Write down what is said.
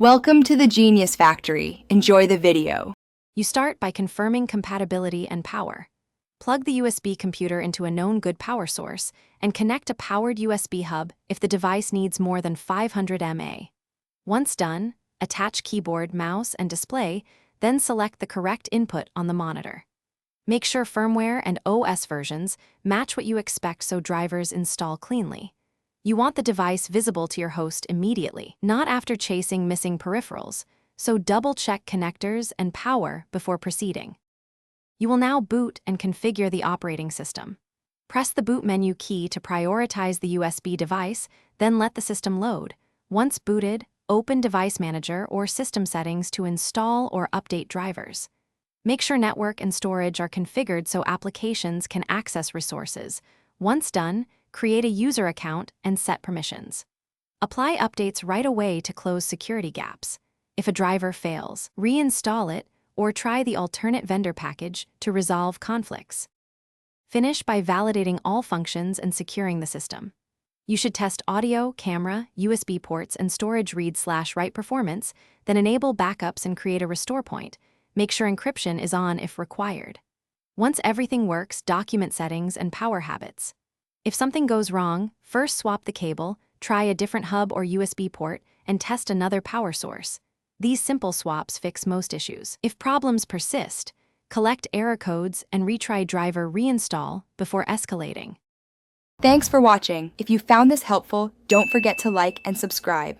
Welcome to the Genius Factory. Enjoy the video. You start by confirming compatibility and power. Plug the USB computer into a known good power source and connect a powered USB hub if the device needs more than 500 mAh. Once done, attach keyboard, mouse, and display, then select the correct input on the monitor. Make sure firmware and OS versions match what you expect so drivers install cleanly. You want the device visible to your host immediately, not after chasing missing peripherals, so double-check connectors and power before proceeding. You will now boot and configure the operating system. Press the boot menu key to prioritize the USB device, then let the system load. Once booted, open Device Manager or System Settings to install or update drivers. Make sure network and storage are configured so applications can access resources. Once done, create a user account and set permissions. Apply updates right away to close security gaps. If a driver fails, reinstall it or try the alternate vendor package to resolve conflicts. Finish by validating all functions and securing the system. You should test audio, camera, USB ports, and storage read/write performance, then enable backups and create a restore point. Make sure encryption is on if required. Once everything works, document settings and power habits. If something goes wrong, first swap the cable, try a different hub or USB port, and test another power source. These simple swaps fix most issues. If problems persist, collect error codes and retry driver reinstall before escalating. Thanks for watching. If you found this helpful, don't forget to like and subscribe.